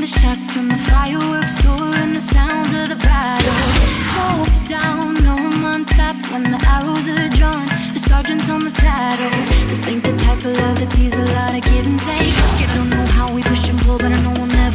the shots, when the fireworks soar and the sounds of the battle. Choke down, no I'm on top when the arrows are drawn. The sergeant's on the saddle. This ain't the type of love that's easy, a lot of give and take. I don't know how we push and pull, but I know we'll never